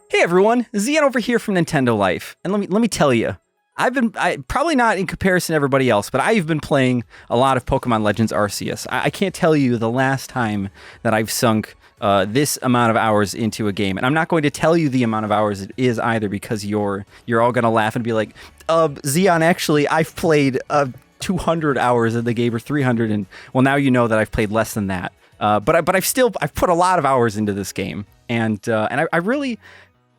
Hey everyone, Zian over here from Nintendo Life, and let me tell you, I probably not in comparison to everybody else, but I've been playing a lot of Pokemon Legends Arceus. I can't tell you the last time that I've sunk this amount of hours into a game, and I'm not going to tell you the amount of hours it is either, because you're all gonna laugh and be like, Zion, actually, I've played 200 hours in the game, or 300, and well, now you know that I've played less than that. But I've put a lot of hours into this game, and I really.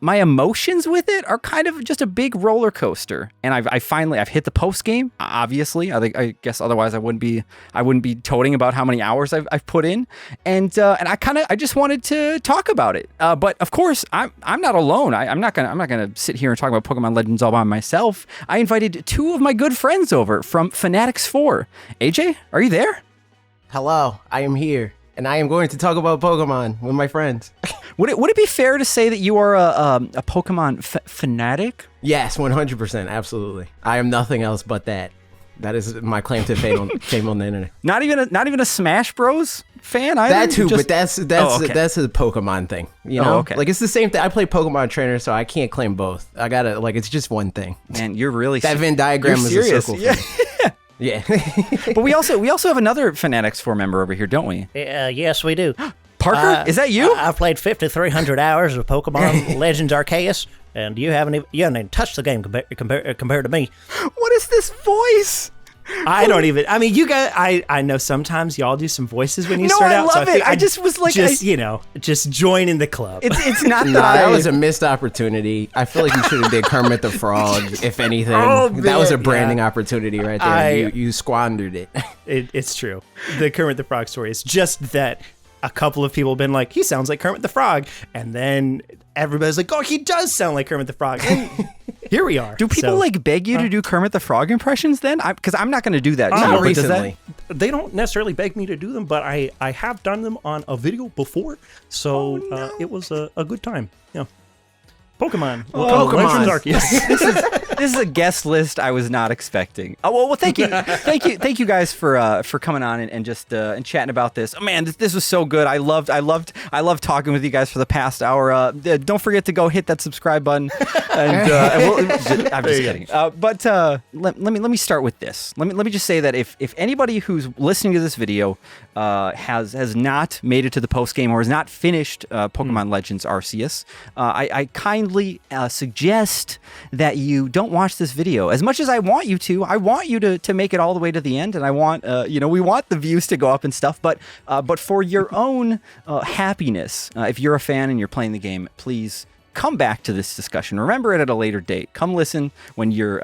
My emotions with it are kind of just a big roller coaster, and I've hit the post game. Obviously, I guess otherwise I wouldn't be toting about how many hours I've put in, and I just wanted to talk about it. But of course, I'm not alone. I'm not gonna sit here and talk about Pokemon Legends all by myself. I invited two of my good friends over from Fanatics 4. AJ, are you there? Hello, I am here, and I am going to talk about Pokemon with my friends. Would it be fair to say that you are a Pokemon fanatic? Yes, 100%, absolutely. I am nothing else but that. That is my claim to fame on the internet. Not even a Smash Bros fan either? That too, but that's a Pokemon thing. You know, okay. Like it's the same thing. I play Pokemon Trainer, so I can't claim both. I gotta it's just one thing. Man, you're really that Venn diagram is a circle. Yeah. Yeah. But we also have another Fanatics 4 member over here, don't we? Yes, we do. Parker, is that you? I've played 5,300 hours of Pokemon Legends Arceus, and you haven't even touched the game compared to me. What is this voice? I don't even. I mean, you guys. I know sometimes y'all do some voices when you start out. No, I love it. I just was like, just join in the club. It's not that. That was a missed opportunity. I feel like you should have did Kermit the Frog, if anything. That was a branding opportunity right there. You squandered it. It's true. The Kermit the Frog story is just that. A couple of people have been like, he sounds like Kermit the Frog. And then everybody's like, oh, he does sound like Kermit the Frog. And here we are. Do people beg you to do Kermit the Frog impressions then? Because I'm not going to do that. Not recently. They don't necessarily beg me to do them, but I have done them on a video before. So it was a good time. Yeah. Pokemon. Pokemon. This is a guest list I was not expecting. Oh well, thank you guys for coming on and just and chatting about this. Oh, man, this was so good. I loved talking with you guys for the past hour. Don't forget to go hit that subscribe button. I'm just kidding. But let me start with this. Let me just say that if anybody who's listening to this video has not made it to the post game or has not finished Pokemon Legends Arceus, I kindly suggest that you don't watch this video. As much as I want you to make it all the way to the end, and I want we want the views to go up and stuff, but for your own happiness, if you're a fan and you're playing the game, please come back to this discussion. Remember it at a later date. Come listen when you're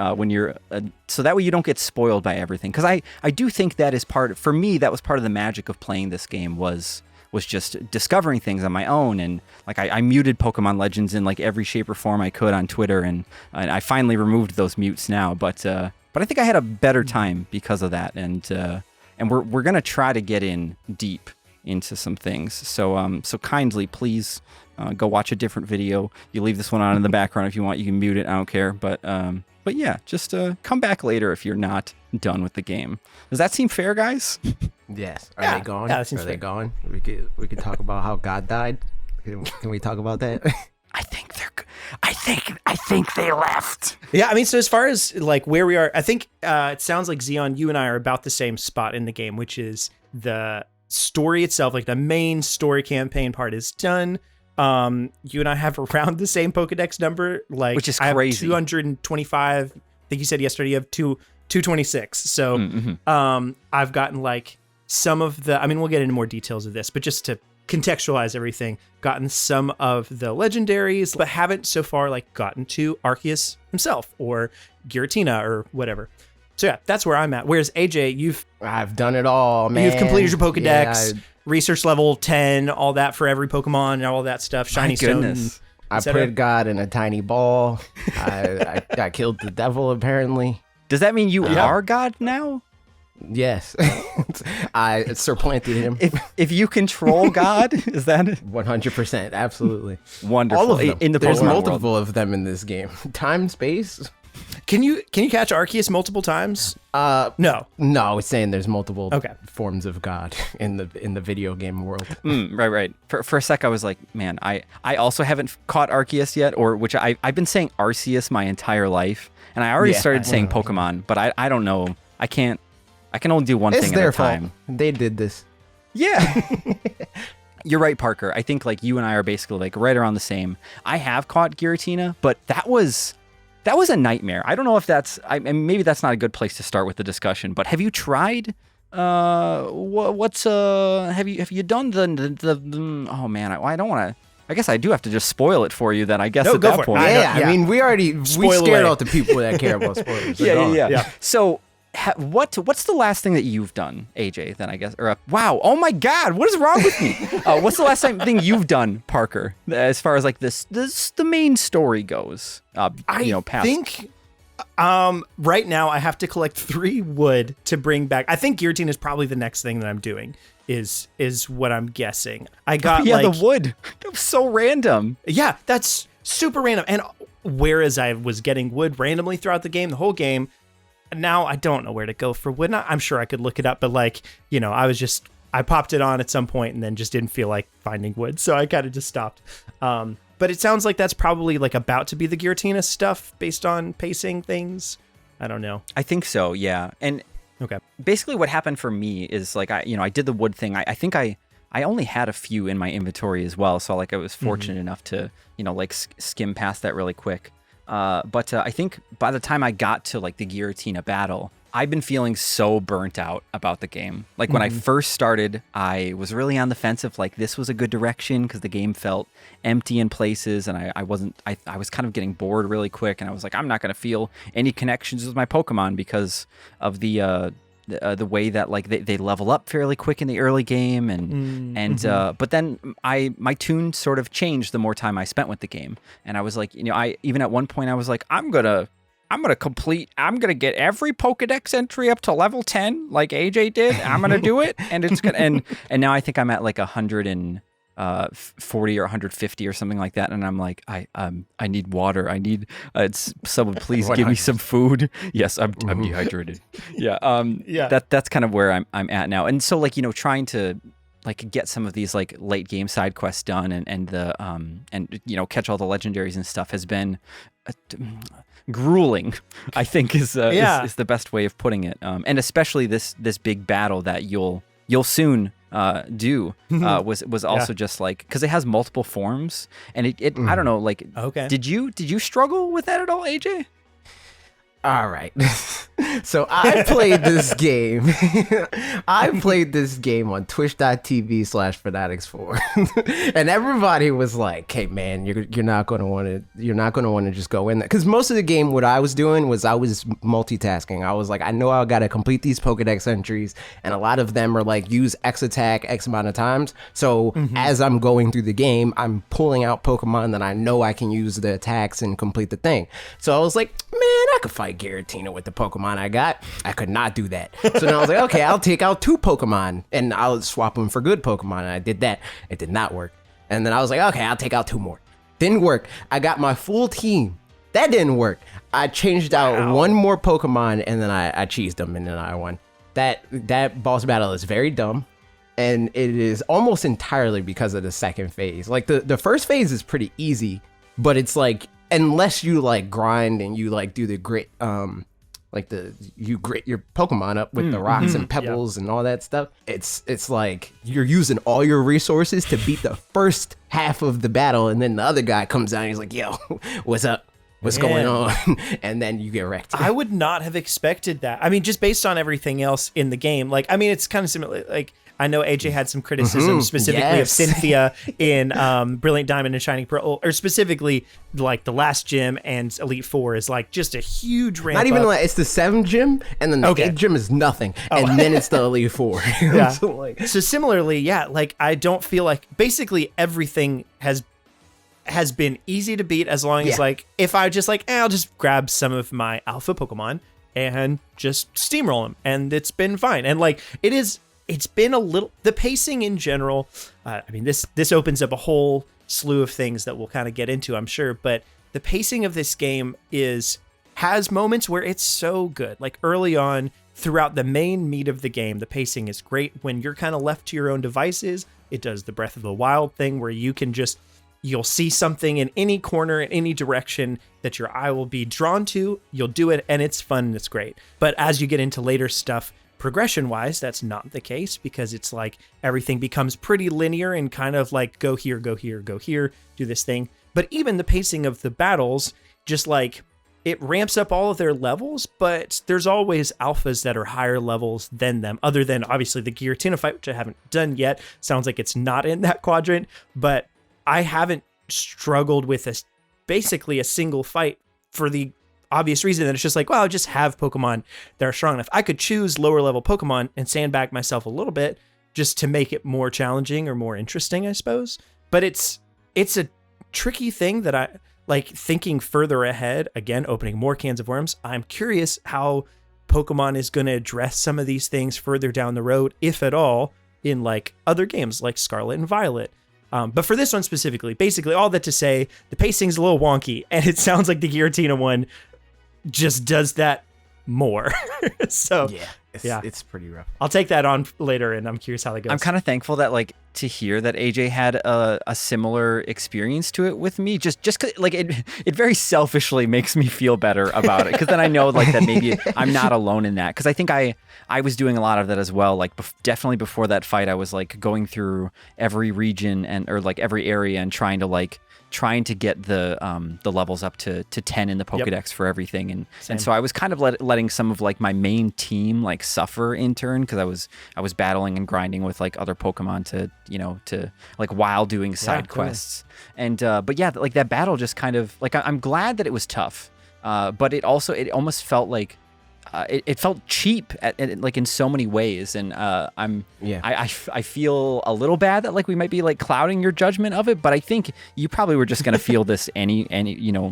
so that way you don't get spoiled by everything, because I do think that is for me, that was part of the magic of playing this game was just discovering things on my own. And I muted Pokemon Legends in every shape or form I could on Twitter, and I finally removed those mutes now. But I think I had a better time because of that. And we're gonna try to get in deep into some things. So kindly please go watch a different video. You leave this one on in the background if you want. You can mute it. I don't care. But yeah, just come back later if you're not done with the game. Does that seem fair, guys? Yes. Are they gone? Yeah, Are they gone? We could talk about how God died. Can we talk about that? I think they left. Yeah, I mean, so as far as where we are, I think it sounds like Xeon, you and I are about the same spot in the game, which is the story itself, the main story campaign part is done. You and I have around the same Pokedex number, which is crazy. I have 225. I think you said yesterday you have 226. So I've gotten some of the, I mean, we'll get into more details of this, but just to contextualize everything, gotten some of the legendaries, but haven't so far gotten to Arceus himself or Giratina or whatever. So yeah, that's where I'm at. Whereas AJ, I've done it all, man. You've completed your Pokedex, research level 10, all that for every Pokemon and all that stuff. Shiny Stone. I put God in a tiny ball. I killed the devil, apparently. Does that mean you are God now? Yes. I supplanted him. If you control God, is that 100%? Absolutely. Wonderful. All of them. In the There's Pokemon multiple world. of them in this game. Time, space. Can you catch Arceus multiple times? No. No, it's saying there's multiple Okay. forms of God in the video game world. Right. For a sec, I was like, man, I also haven't caught Arceus yet, or which I've been saying Arceus my entire life, and I already started saying Pokemon, but I don't know. I can only do one It's thing their at a time. fault. They did this. Yeah. You're right, Parker. I think like you and I are basically like right around the same. I have caught Giratina, but that was a nightmare. I don't know if that's maybe that's not a good place to start with the discussion, but have you tried have you done the oh man, I don't want to. I guess I do have to just spoil it for you then, I guess, No, at go that for it. point. I mean, we Spoil scared away. out the people that care about spoilers. Yeah. So, what's the last thing that you've done, AJ? Then I guess, or wow, oh my God, what is wrong with me? What's the last thing you've done, Parker, as far as like this the main story goes? Past. I think right now I have to collect 3 wood to bring back. I think Giratina is probably the next thing that I'm doing. Is what I'm guessing. I got the wood. That was so random. Yeah, that's super random. And whereas I was getting wood randomly throughout the game, the whole game, now I don't know where to go for wood. I'm sure I could look it up, but I popped it on at some point and then just didn't feel like finding wood, so I kind of just stopped. But it sounds like that's probably like about to be the Giratina stuff based on pacing things. I don't know. I think so, yeah. And okay, basically what happened for me is like I did the wood thing. I think I only had a few in my inventory as well, so like I was fortunate enough to skim past that really quick. But I think by the time I got to like the Giratina battle, I've been feeling so burnt out about the game. Like when I first started, I was really on the fence of like this was a good direction because the game felt empty in places, and I was kind of getting bored really quick, and I was like, I'm not going to feel any connections with my Pokemon because of the way that like they level up fairly quick in the early game, but then my tune sort of changed the more time I spent with the game, and I was like, I even at one point I was like, I'm gonna get every Pokedex entry up to level 10 like AJ did. I'm gonna do it, and it's gonna and now I think I'm at like 140 or 150 or something like that, and I'm like, I need water. I need someone please give me some food. Yes, I'm dehydrated. Yeah. That's kind of where I'm at now, and so like trying to like get some of these like late game side quests done and catch all the legendaries and stuff has been grueling, I think is the best way of putting it. And especially this big battle that you'll soon do was also just like, because it has multiple forms, and it I don't know, like, okay, did you struggle with that at all, AJ? All right. So I played this game. I played this game on twitch.tv/fanatics4. And everybody was like, hey man, you're not going to want to just go in there. Because most of the game, what I was doing was I was multitasking. I was like, I know I got to complete these Pokedex entries, and a lot of them are like use X attack X amount of times. So as I'm going through the game, I'm pulling out Pokemon that I know I can use the attacks and complete the thing. So I was like, man, I could fight Giratina with the Pokemon I got. I could not do that. So now I was like, okay, I'll take out 2 Pokemon and I'll swap them for good Pokemon. And I did that. It did not work. And then I was like, okay, I'll take out 2 more. Didn't work. I got my full team. That didn't work. I changed out 1 more Pokemon, and then I cheesed them, and then I won. That boss battle is very dumb. And it is almost entirely because of the second phase. Like the first phase is pretty easy, but it's like, unless you like grind and you like do the grit, you grit your Pokemon up with the rocks and pebbles and all that stuff. It's like you're using all your resources to beat the first half of the battle, and then the other guy comes out and he's like, yo, what's up? What's going on? And then you get wrecked. I would not have expected that. I mean, just based on everything else in the game. Like, I mean, it's kind of similar. Like, I know AJ had some criticism specifically of Cynthia in Brilliant Diamond and Shining Pearl, or specifically like the last gym and Elite Four is like just a huge ramp. Not even up. like it's the 7th gym, and then the 8th gym is nothing, and then it's the Elite Four. Yeah. So similarly, yeah, like I don't feel like basically everything has been easy to beat as long as like if I just like I'll just grab some of my alpha Pokemon and just steamroll them, and it's been fine. And like it's been a little, the pacing in general, I mean, this opens up a whole slew of things that we'll kind of get into, I'm sure, but the pacing of this game is has moments where it's so good. Like early on, throughout the main meat of the game, the pacing is great. When you're kind of left to your own devices, it does the Breath of the Wild thing where you can you'll see something in any corner, in any direction that your eye will be drawn to. You'll do it, and it's fun and it's great. But as you get into later stuff, progression-wise, that's not the case, because it's like everything becomes pretty linear and kind of like go here, go here, go here, do this thing. But even the pacing of the battles, just like it ramps up all of their levels, but there's always alphas that are higher levels than them, other than obviously the Giratina fight, which I haven't done yet. Sounds like it's not in that quadrant, but I haven't struggled with basically a single fight for the obvious reason that it's just like, well, I'll just have Pokemon that are strong enough. I could choose lower level Pokemon and sandbag myself a little bit just to make it more challenging or more interesting, I suppose. But it's a tricky thing that I like thinking further ahead, again, opening more cans of worms. I'm curious how Pokemon is going to address some of these things further down the road, if at all, in like other games like Scarlet and Violet. But for this one specifically, basically all that to say, the pacing's a little wonky, and it sounds like the Giratina one just does that more. So it's pretty rough. I'll take that on later, and I'm curious how that goes. I'm kind of thankful that like to hear that AJ had a similar experience to it with me. Just 'cause, like it very selfishly makes me feel better about it, because then I know like that maybe I'm not alone in that, because I think I was doing a lot of that as well. Like definitely before that fight, I was like going through every region or like every area and trying to get the levels up to 10 in the Pokedex for everything, and so I was kind of letting some of like my main team like suffer in turn, because I was battling and grinding with like other Pokemon to like while doing side quests. And but yeah, like that battle just kind of like I'm glad that it was tough, but it almost felt like it felt cheap like in so many ways, and I feel a little bad that like we might be like clouding your judgment of it, but I think you probably were just gonna feel this any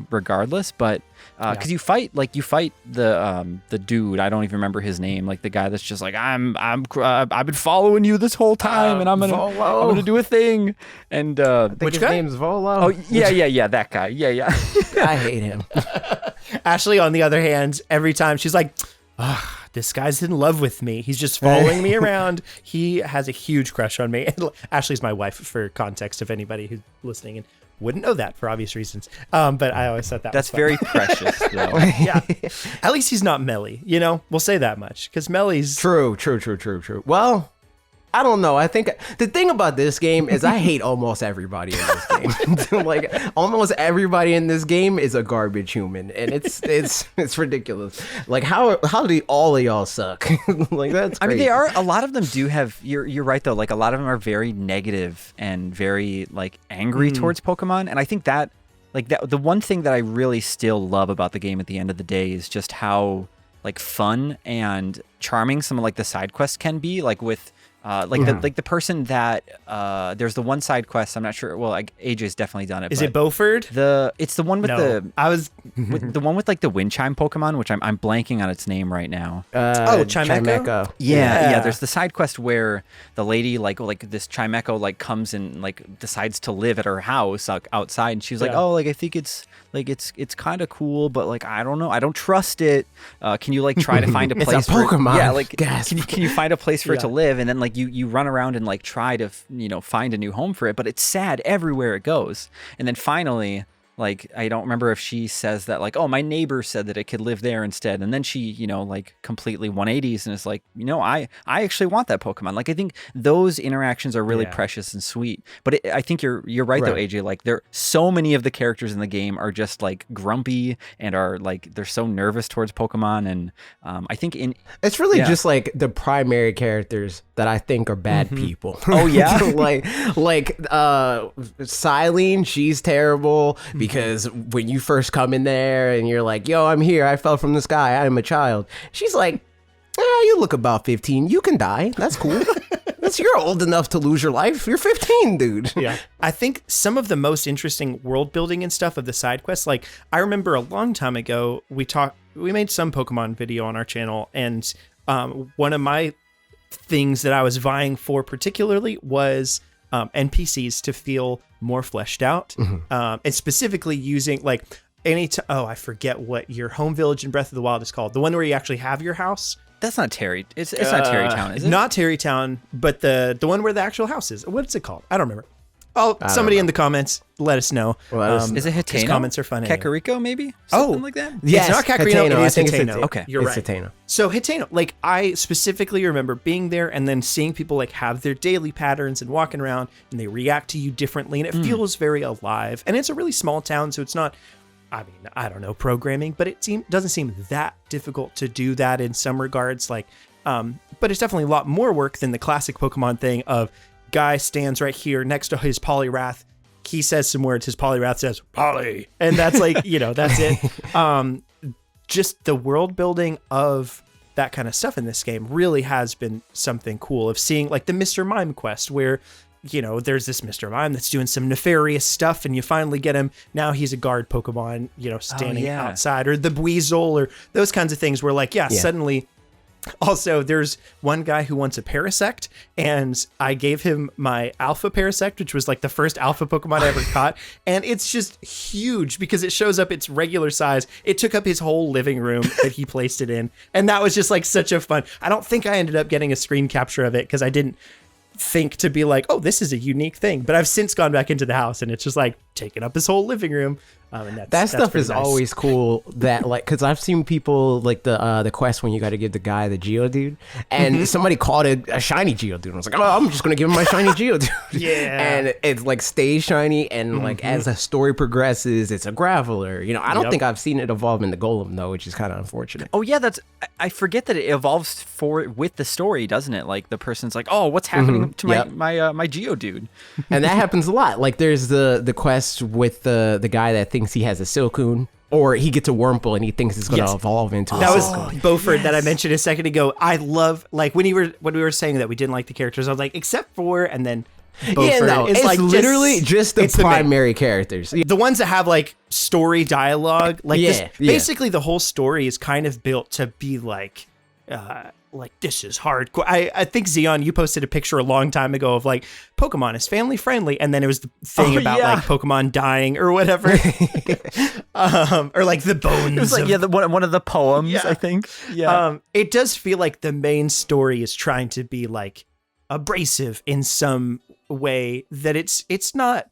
regardless. But because you fight the dude, I don't even remember his name, like the guy that's just like I've been following you this whole time, and I'm gonna do a thing, and Which his name's Volo. Oh yeah, that guy, yeah. I hate him. Ashley, on the other hand, every time she's like, this guy's in love with me. He's just following me around. He has a huge crush on me. And Ashley's my wife, for context, of anybody who's listening and wouldn't know that for obvious reasons. But I always thought that's very precious, though. Yeah. At least he's not Melly, We'll say that much, because Melly's... True. Well, I don't know. I think the thing about this game is I hate almost everybody in this game. Like almost everybody in this game is a garbage human, and it's ridiculous. Like how do all of y'all suck? Like that's crazy. I mean, they are, a lot of them do have, you're right though, like a lot of them are very negative and very like angry towards Pokemon, and I think that like that the one thing that I really still love about the game at the end of the day is just how like fun and charming some of like the side quests can be, like with the person that there's the one side quest, I'm not sure, well, like AJ's definitely done it. Is it Beaufort? It's the one with the one with like the wind chime Pokemon, which I'm blanking on its name right now. Chimecho? Yeah, there's the side quest where the lady like this Chimecho like comes and like decides to live at her house outside, and she's like, oh, like I think it's kind of cool, but like I don't know, I don't trust it. Can you like try to find a place it's a Pokemon. Yeah, like can you find a place for it to live? And then like you run around and like try to find a new home for it, but it's sad everywhere it goes. And then finally, like I don't remember if she says that like, oh, my neighbor said that it could live there instead, and then she like completely 180s and is like, I actually want that Pokemon. Like I think those interactions are really precious and sweet. But I think you're right though, AJ. Like so many of the characters in the game are just like grumpy and are like they're so nervous towards Pokemon, and I think it's really just like the primary characters that I think are bad people. Oh yeah, like Silene, she's terrible. Because when you first come in there and you're like, yo, I'm here, I fell from the sky, I'm a child. She's like, you look about 15, you can die. That's cool. You're old enough to lose your life. You're 15, dude. Yeah. I think some of the most interesting world building and stuff of the side quests, like I remember a long time ago, we made some Pokemon video on our channel, and one of my things that I was vying for particularly was NPCs to feel more fleshed out, and specifically using like I forget what your home village in Breath of the Wild is called. The one where you actually have your house. That's not Terry. It's not Terrytown, is it? Not Terrytown, but the one where the actual house is. What's it called? I don't remember. Somebody in the comments let us know. Is it Hitano? Comments are fun. Kakariko, maybe? Something like that? Yes, it's not Kakariko. It is Hitano. Okay. You're right. Hitano. So Hitano, like I specifically remember being there and then seeing people like have their daily patterns and walking around and they react to you differently and it feels very alive. And it's a really small town, so it's not, I mean, I don't know programming, but it doesn't seem that difficult to do that in some regards. Like, but it's definitely a lot more work than the classic Pokemon thing of guy stands right here next to his Poliwrath. He says some words. His Poliwrath says Poly, and that's like that's it. Just the world building of that kind of stuff in this game really has been something cool. Of seeing like the Mr. Mime quest where there's this Mr. Mime that's doing some nefarious stuff and you finally get him. Now he's a guard Pokemon, standing outside, or the Weasel, or those kinds of things where like, suddenly. Also, there's one guy who wants a Parasect, and I gave him my Alpha Parasect, which was like the first Alpha Pokemon I ever caught, and it's just huge because it shows up its regular size. It took up his whole living room that he placed it in, and that was just like such a fun. I don't think I ended up getting a screen capture of it because I didn't think to be like, oh, this is a unique thing, but I've since gone back into the house and it's just like taking up his whole living room. And that stuff is nice. Always cool. That like, because I've seen people like the quest when you got to give the guy the Geodude, and somebody called it a shiny Geodude. And I was like, oh, I'm just gonna give him my shiny Geodude. And it's like stays shiny, and like as the story progresses, it's a Graveler. I don't think I've seen it evolve into Golem though, which is kind of unfortunate. Oh yeah, I forget that it evolves with the story, doesn't it? Like the person's like, oh, what's happening to my Geodude? And that happens a lot. Like there's the quest with the guy that thinks he has a Silcoon, or he gets a Wurmple and he thinks it's going to evolve into that a was Silcoon. Beaufort that I mentioned a second ago. I love like when we were saying that we didn't like the characters, I was like, except for, and then Beaufort it's like literally just the primary characters, the ones that have like story dialogue, like basically the whole story is kind of built to be like this is hardcore. I think Xeon, you posted a picture a long time ago of like Pokemon is family friendly, and then it was the thing about like Pokemon dying or whatever, or like the bones. It was like one of the poems, I think. Yeah, it does feel like the main story is trying to be like abrasive in some way that it's not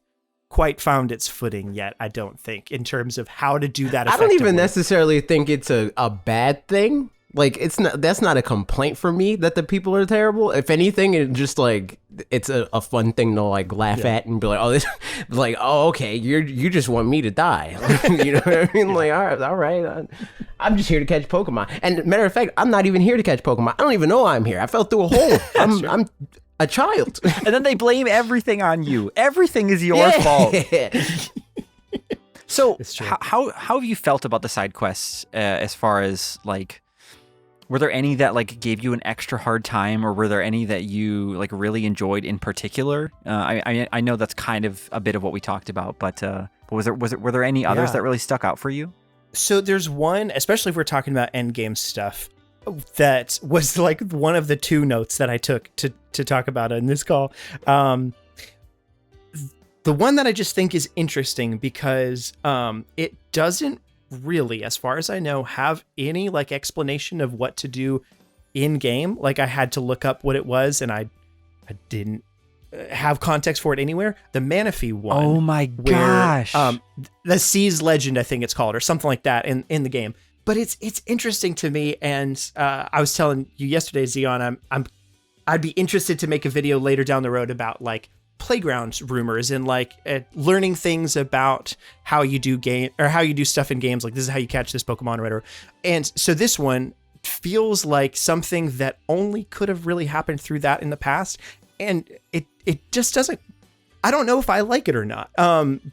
quite found its footing yet, I don't think, in terms of how to do that effectively. I don't even necessarily think it's a bad thing. Like that's not a complaint for me that the people are terrible. If anything, it just like it's a fun thing to like laugh at and be like, oh, this, like, oh, okay, you just want me to die, you know what I mean? Like, all right, I'm just here to catch Pokemon. And matter of fact, I'm not even here to catch Pokemon. I don't even know I'm here. I fell through a hole. I'm a child. And then they blame everything on you. Everything is your fault. So how have you felt about the side quests as far as like? Were there any that like gave you an extra hard time, or were there any that you like really enjoyed in particular? I know that's kind of a bit of what we talked about, but were there any others that really stuck out for you? So there's one, especially if we're talking about end game stuff, that was like one of the two notes that I took to talk about in this call. The one that I just think is interesting because it doesn't really, as far as I know, have any like explanation of what to do in game. Like I had to look up what it was, and I didn't have context for it anywhere. The Manaphy one. Oh my gosh. The Seas Legend, I think it's called, or something like that in the game. But it's interesting to me, and I was telling you yesterday, Xeon, I'd be interested to make a video later down the road about like playground rumors and like learning things about how you do stuff in games. Like this is how you catch this Pokemon or whatever. And so this one feels like something that only could have really happened through that in the past. And it just doesn't, I don't know if I like it or not.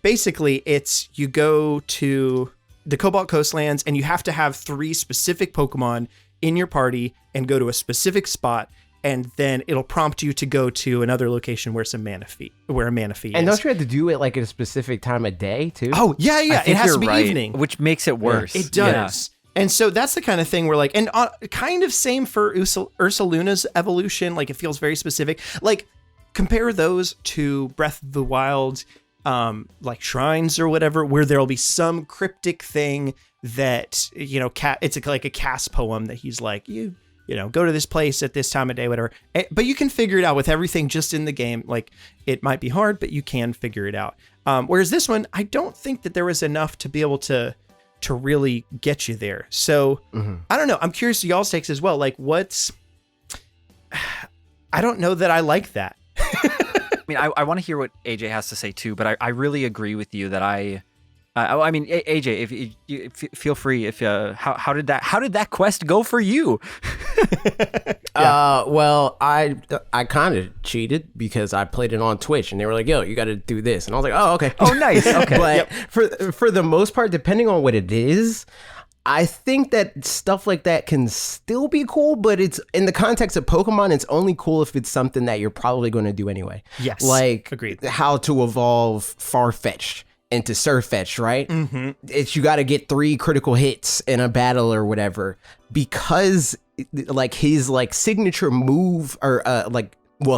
Basically it's, you go to the Cobalt Coastlands and you have to have 3 specific Pokemon in your party and go to a specific spot. And then it'll prompt you to go to another location where a Manaphy is. And don't you have to do it like at a specific time of day too? Oh, yeah. It has to be evening. Which makes it worse. It does. Yeah. And so that's the kind of thing where like, and kind of same for Ursaluna's evolution. Like it feels very specific. Like compare those to Breath of the Wild. like shrines or whatever, where there'll be some cryptic thing that, you know, it's like a cast poem that he's like, you know, go to this place at this time of day, whatever. But you can figure it out with everything just in the game. Like, it might be hard, but you can figure it out. Whereas this one, I don't think that there was enough to be able to really get you there. So I don't know. I'm curious to y'all's takes as well. Like, I don't know that I like that. I mean, I want to hear what AJ has to say too, but I really agree with you that I mean, AJ, if you feel free. If how did that quest go for you? Well, I kind of cheated because I played it on Twitch, and they were like, "Yo, you got to do this," and I was like, "Oh, okay." Oh, nice. Okay. But for the most part, depending on what it is, I think that stuff like that can still be cool, but it's in the context of Pokemon, it's only cool if it's something that you're probably going to do anyway. Yes. Like, agreed. How to evolve Farfetch'd into Surfetch, right? Mm-hmm. It's you got to get 3 critical hits in a battle or whatever, because like his like signature move or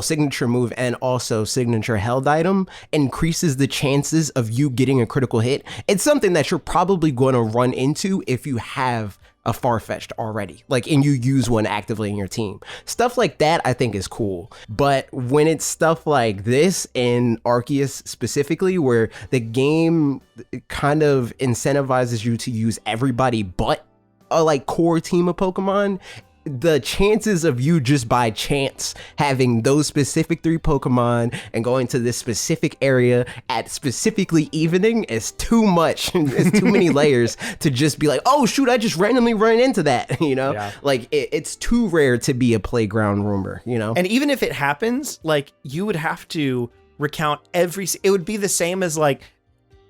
signature move and also signature held item increases the chances of you getting a critical hit. It's something that you're probably going to run into if you have a Farfetch'd already, like, and you use one actively in your team. Stuff like that I think is cool. But when it's stuff like this in Arceus specifically, where the game kind of incentivizes you to use everybody but a like core team of Pokemon, the chances of you just by chance having those specific 3 Pokemon and going to this specific area at specifically evening is too much. It's too many layers to just be like, oh shoot, I just randomly ran into that, you know? Yeah. Like it's too rare to be a playground rumor, you know? And even if it happens, like, you would have to recount it would be the same as like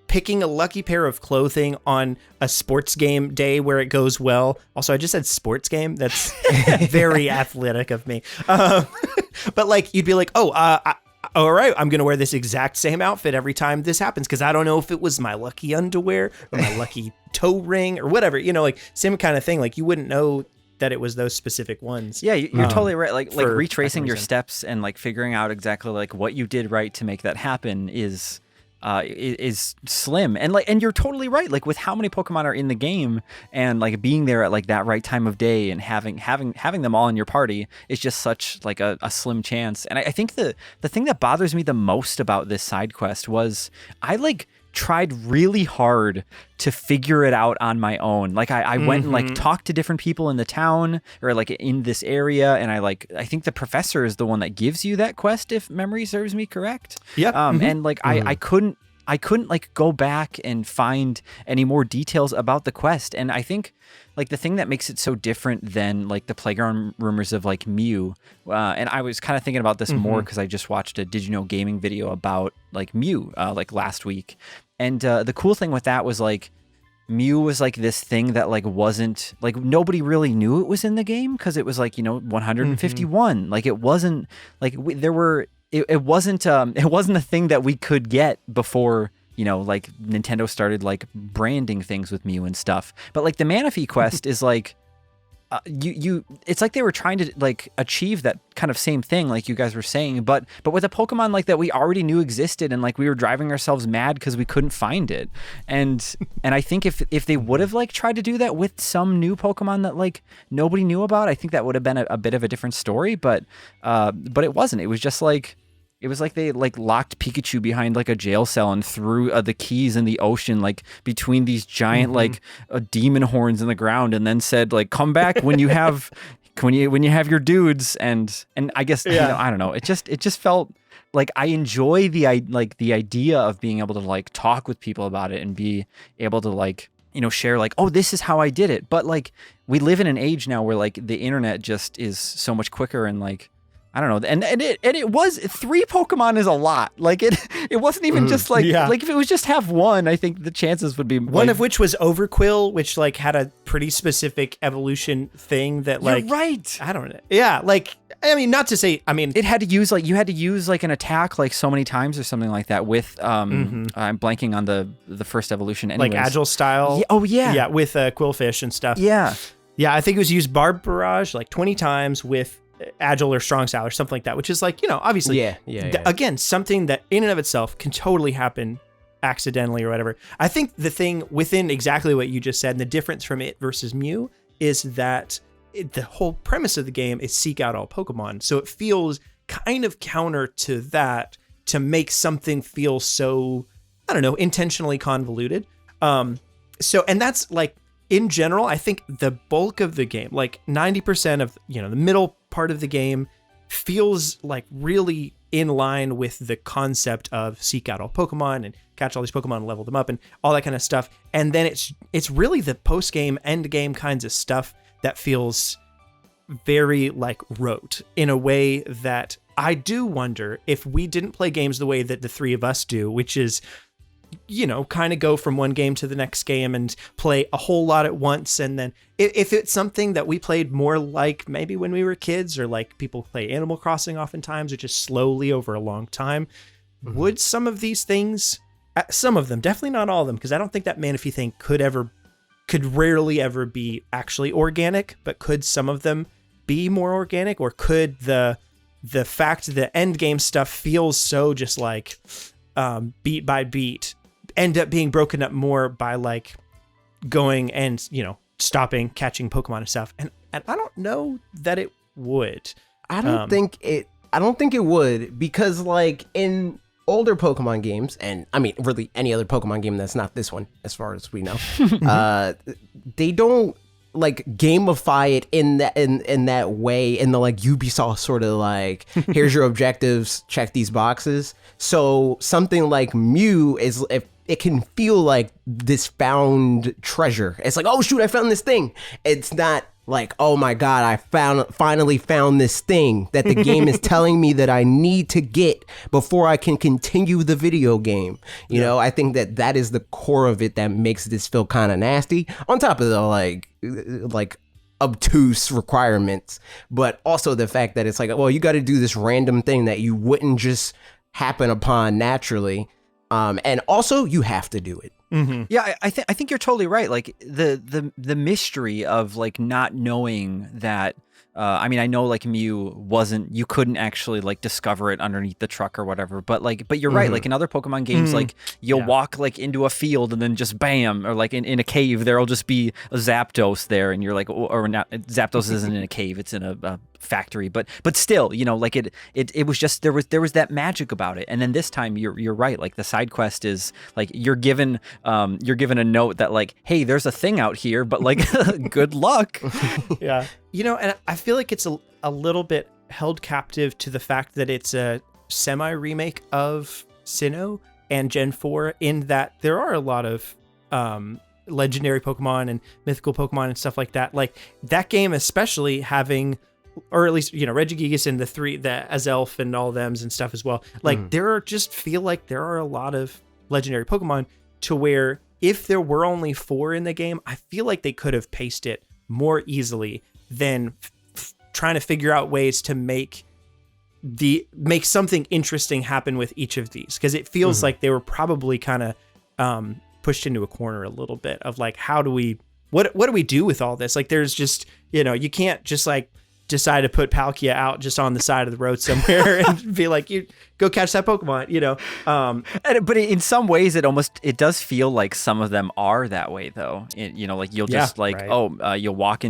picking a lucky pair of clothing on a sports game day where it goes well. Also, I just said sports game. That's very athletic of me. But like, you'd be like, all right, I'm going to wear this exact same outfit every time this happens, because I don't know if it was my lucky underwear or my lucky toe ring or whatever, you know, like same kind of thing. Like, you wouldn't know that it was those specific ones. Yeah, you're totally right. Like retracing your steps and like figuring out exactly like what you did right to make that happen is slim. And you're totally right, like with how many Pokemon are in the game, and like being there at like that right time of day and having them all in your party is just such like a slim chance. And I think the thing that bothers me the most about this side quest was I like tried really hard to figure it out on my own. Like I went and like talked to different people in the town or like in this area, and I think the professor is the one that gives you that quest, if memory serves me correct. Yep. And like I couldn't like go back and find any more details about the quest. And I think like the thing that makes it so different than like the playground rumors of like Mew, and I was kind of thinking about this more because I just watched a Did You Know Gaming video about like Mew like last week. And the cool thing with that was like Mew was like this thing that like wasn't like nobody really knew it was in the game because it was like, you know, 151. Like it wasn't like it wasn't a thing that we could get before, you know, like Nintendo started like branding things with Mew and stuff. But like the Manaphy quest is like it's like they were trying to like achieve that kind of same thing like you guys were saying, but with a Pokemon like that we already knew existed, and like we were driving ourselves mad because we couldn't find it. And I think if they would have like tried to do that with some new Pokemon that like nobody knew about, I think that would have been a bit of a different story. But it wasn't. It was just like it was like they like locked Pikachu behind like a jail cell and threw the keys in the ocean, like between these giant like demon horns in the ground, and then said like, come back when you have when you have your dudes. And I guess you know, I don't know. It just felt like I enjoy the idea of being able to like talk with people about it and be able to like, you know, share like, oh, this is how I did it. But like we live in an age now where like the internet just is so much quicker, and like I don't know, and it was 3 Pokemon is a lot. Like it wasn't even just like like if it was just have one, I think the chances would be one of which was Overquill, which like had a pretty specific evolution thing that like you're right. I don't know. Yeah, like I mean, not to say, I mean, it had to use like you had to use like an attack like so many times or something like that with I'm blanking on the first evolution. Anyways. Like Agile style. Yeah, oh yeah, yeah, with Quillfish and stuff. Yeah, I think it was used Barb Barrage like 20 times with Agile or Strong Style or something like that, which is like, you know, obviously, yeah. Again, something that in and of itself can totally happen accidentally or whatever. I think the thing within exactly what you just said, and the difference from it versus Mew, is that the whole premise of the game is seek out all Pokemon. So it feels kind of counter to that to make something feel so, I don't know, intentionally convoluted. So, and that's like, in general, I think the bulk of the game, like 90% of, the middle part of the game feels like really in line with the concept of seek out all Pokemon and catch all these Pokemon and level them up and all that kind of stuff. And then it's really the post-game, end-game kinds of stuff that feels very like rote, in a way that I do wonder if we didn't play games the way that the three of us do, which is, kind of go from one game to the next game and play a whole lot at once. And then if it's something that we played more like maybe when we were kids, or like people play Animal Crossing oftentimes, or just slowly over a long time, would some of these things, some of them, definitely not all of them, because I don't think that Manaphy thing could rarely ever be actually organic, but could some of them be more organic? Or could the fact that end game stuff feels so just like beat by beat end up being broken up more by like going and stopping, catching Pokemon and stuff? And I don't know that it would. I don't think it would, because like in older Pokemon games, and I mean really any other Pokemon game that's not this one as far as we know, they don't like gamify it in that way, in the like Ubisoft sort of like, here's your objectives, check these boxes. So something like Mew is, if it can feel like this found treasure. It's like, oh shoot, I found this thing. It's not like, oh my god, I finally found this thing that the game is telling me that I need to get before I can continue the video game. You know, I think that is the core of it that makes this feel kind of nasty, on top of the like obtuse requirements, but also the fact that it's like, well, you got to do this random thing that you wouldn't just happen upon naturally, and also you have to do it. Mm-hmm. Yeah, I think you're totally right. Like the mystery of like not knowing that. I mean, I know like Mew you couldn't actually like discover it underneath the truck or whatever, but you're right. Like in other Pokemon games, like you'll walk like into a field and then just bam, or like in a cave, there'll just be a Zapdos there, and you're like, or not, Zapdos isn't in a cave, it's in a factory, but still, like it was just, there was that magic about it. And then this time you're right. Like the side quest is like, you're given a note that like, hey, there's a thing out here, but like, good luck. Yeah. And I feel like it's a little bit held captive to the fact that it's a semi-remake of Sinnoh and Gen 4, in that there are a lot of legendary Pokemon and mythical Pokemon and stuff like that. Like that game, especially having, or at least, Regigigas and the Azelf and all thems and stuff as well. Like feel like there are a lot of legendary Pokemon, to where if there were only 4 in the game, I feel like they could have paced it more easily than trying to figure out ways to make something interesting happen with each of these. Cause it feels like they were probably kind of pushed into a corner a little bit of like, what do we do with all this? Like there's just, you can't just like decide to put Palkia out just on the side of the road somewhere and be like, you go catch that Pokemon, but in some ways it does feel like some of them are that way though. Like you'll just you'll walk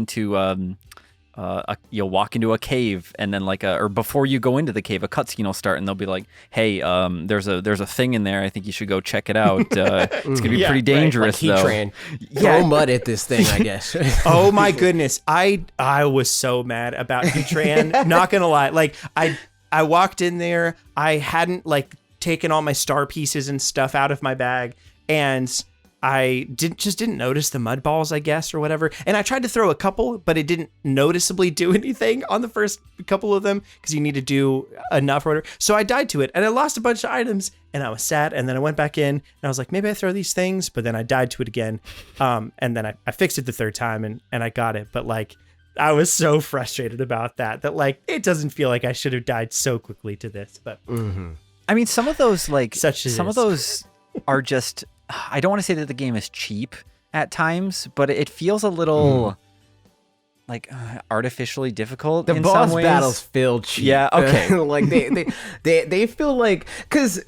into a cave, and then or before you go into the cave, a cutscene will start, and they'll be like, "Hey, there's a thing in there. I think you should go check it out. It's gonna be pretty dangerous, like though." Throw mud at this thing, I guess. Oh my goodness, I was so mad about Heatran. Not gonna lie, like I walked in there, I hadn't like taken all my star pieces and stuff out of my bag, and I didn't notice the mud balls, I guess, or whatever. And I tried to throw a couple, but it didn't noticeably do anything on the first couple of them, because you need to do enough or whatever. So I died to it, and I lost a bunch of items, and I was sad. And then I went back in, and I was like, maybe I throw these things, but then I died to it again. And then I fixed it the third time, and I got it. But like, I was so frustrated about that like, it doesn't feel like I should have died so quickly to this. But I mean, some of those like, of those are just, I don't want to say that the game is cheap at times, but it feels a little artificially difficult The in boss some ways. battles feel cheap. Yeah, okay. Like they feel like, because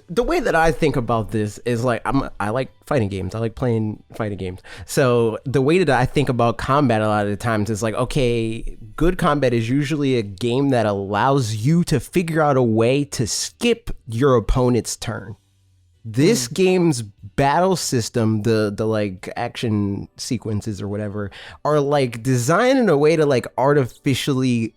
the way that I think about this is like I like fighting games. I like playing fighting games. So the way that I think about combat a lot of the times is like, okay, good combat is usually a game that allows you to figure out a way to skip your opponent's turn. This game's battle system, the like action sequences or whatever, are like designed in a way to like artificially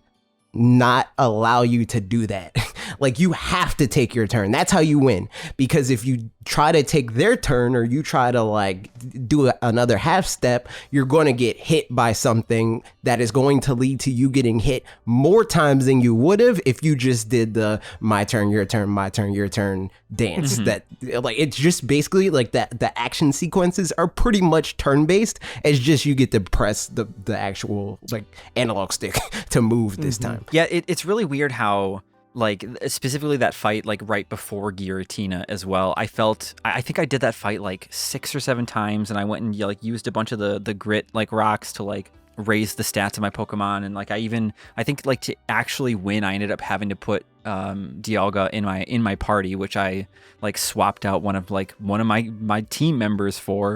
not allow you to do that. Like you have to take your turn. That's how you win. Because if you try to take their turn or you try to like do another half step, you're going to get hit by something that is going to lead to you getting hit more times than you would have if you just did the my turn, your turn, my turn, your turn dance. That like it's just basically like that the action sequences are pretty much turn based. It's just you get to press the actual like analog stick to move this time. Yeah, it's really weird how, like, specifically that fight, like, right before Giratina as well, I think I did that fight, like, 6 or 7 times, and I went and, like, used a bunch of the grit, like, rocks to, like, raise the stats of my Pokemon, and, like, I think, like, to actually win, I ended up having to put Dialga in my party, which I, like, swapped out one of my team members for,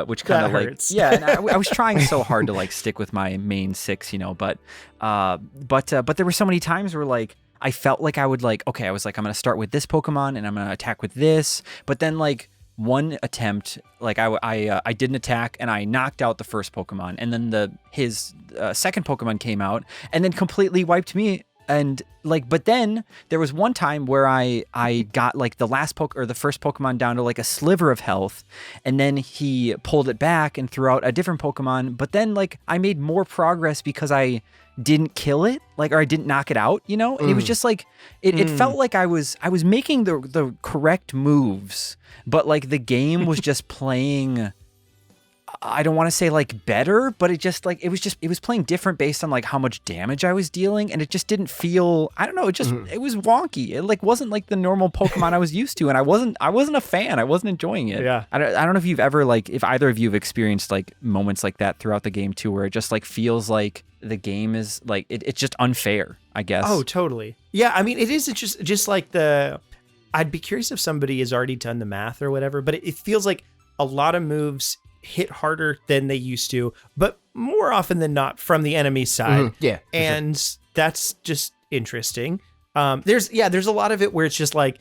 which kind of, like, hurts. yeah, and I was trying so hard to, like, stick with my main 6, you know, but there were so many times where, like, I felt like I would, like, okay, I was like, I'm going to start with this Pokemon and I'm going to attack with this. But then, like, one attempt, like, I did an attack and I knocked out the first Pokemon. And then his second Pokemon came out and then completely wiped me. And, like, but then there was one time where I got, like, the first Pokemon down to, like, a sliver of health. And then he pulled it back and threw out a different Pokemon. But then, like, I made more progress because I didn't kill it, like, or I didn't knock it out, you know? And it was just like, it felt like I was making the correct moves, but, like, the game was just playing, I don't want to say, like, better, but it just, like, it was playing different based on, like, how much damage I was dealing, and it just didn't feel, I don't know, it was wonky. It, like, wasn't like the normal Pokemon I was used to, and I wasn't a fan. I wasn't enjoying it. Yeah. I don't know if you've ever, like, if either of you have experienced, like, moments like that throughout the game too, where it just, like, feels like the game is, like, it's just unfair, I guess. Oh, totally. Yeah, I mean, it is just like I'd be curious if somebody has already done the math or whatever, but it feels like a lot of moves hit harder than they used to, but more often than not from the enemy side. Yeah. And that's just interesting. There's a lot of it where it's just like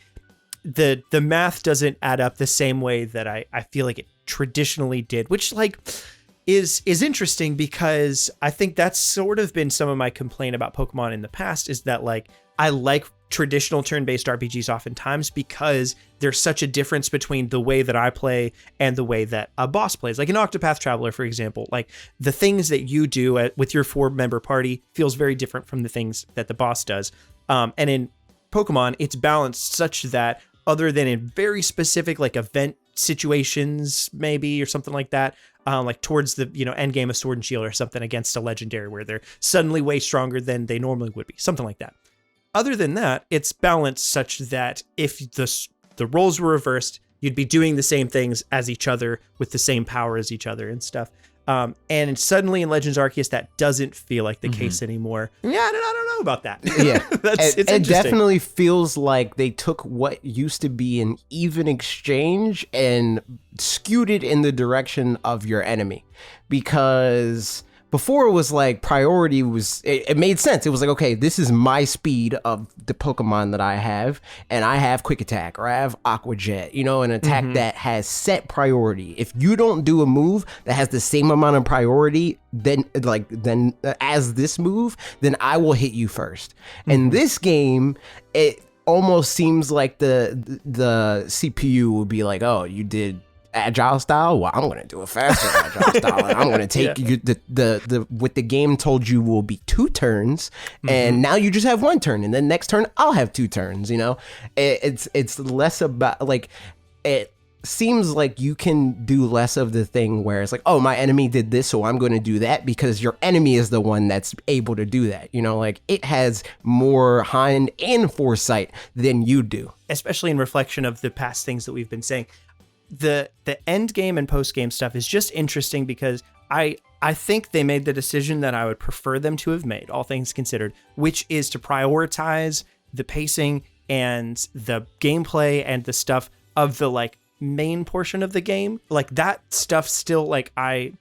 the math doesn't add up the same way that I feel like it traditionally did, which, like, is interesting, because I think that's sort of been some of my complaint about Pokemon in the past, is that, like, I like traditional turn-based RPGs oftentimes because there's such a difference between the way that I play and the way that a boss plays. Like in Octopath Traveler, for example, like, the things that you do with your 4-member party feels very different from the things that the boss does. And in Pokemon, it's balanced such that, other than in very specific, like, event situations maybe or something like that, like towards the, you know, end game of Sword and Shield or something against a legendary where they're suddenly way stronger than they normally would be, something like that. Other than that, it's balanced such that if the roles were reversed, you'd be doing the same things as each other with the same power as each other and stuff. And suddenly in Legends Arceus, that doesn't feel like the case anymore. Yeah, I don't know about that. Yeah, it definitely feels like they took what used to be an even exchange and skewed it in the direction of your enemy, because before it was like priority was, it made sense. It was like, okay, this is my speed of the Pokemon that I have, and I have Quick Attack, or I have Aqua Jet, you know, an attack that has set priority. If you don't do a move that has the same amount of priority then as this move, then I will hit you first. In this game, it almost seems like the CPU would be like, oh, you did agile style, well, I'm gonna do a faster agile style, and I'm gonna take you the what the game told you will be 2 turns, and now you just have 1 turn, and then next turn I'll have 2 turns. You know, it's less about, like, it seems like you can do less of the thing where it's like, oh, my enemy did this, so I'm going to do that, because your enemy is the one that's able to do that. You know, like, it has more hind and foresight than you do, especially in reflection of the past things that we've been saying. The end game and post game stuff is just interesting because I I think they made the decision that I would prefer them to have made, all things considered, which is to prioritize the pacing and the gameplay and the stuff of the like main portion of the game. Like that stuff still, like I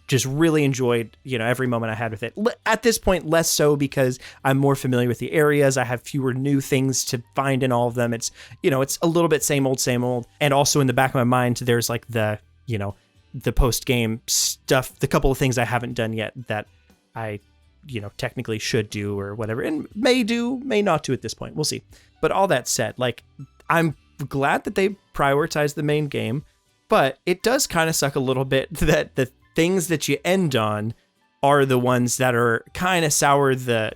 just really enjoyed, every moment I had with it. At this point, less so because I'm more familiar with the areas. I have fewer new things to find in all of them. It's, it's a little bit same old. And also in the back of my mind, there's like the post-game stuff, the couple of things I haven't done yet that I, technically should do or whatever, and may do, may not do at this point. We'll see. But all that said, like, I'm glad that they prioritized the main game, but it does kind of suck a little bit that the things that you end on are the ones that are kind of sour the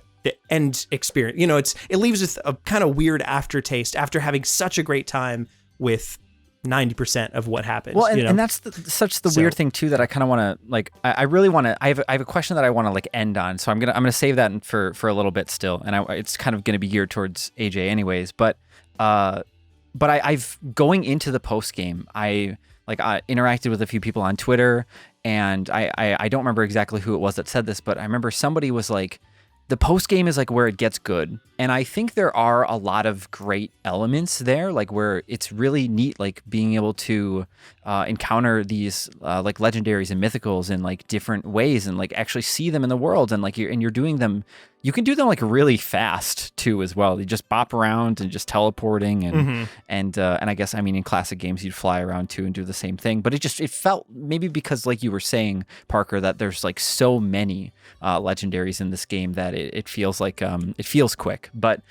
end experience. It leaves with a kind of weird aftertaste after having such a great time with 90% of what happens. Well, and that's such the weird thing too that I kind of want to like. I really want to. I have a question that I want to like end on. So I'm gonna save that for a little bit still, and it's kind of gonna be geared towards AJ anyways. But I've going into the post game. I interacted with a few people on Twitter, and I don't remember exactly who it was that said this, but I remember somebody was like, the post game is like where it gets good. And I think there are a lot of great elements there, like where it's really neat, like being able to encounter these like legendaries and mythicals in like different ways and like actually see them in the world. And like you're doing them, you can do them like really fast too as well. You just bop around and just teleporting and I guess, I mean, in classic games, you'd fly around too and do the same thing. But it felt maybe because like you were saying, Parker, that there's like so many legendaries in this game that it feels like it feels quick. But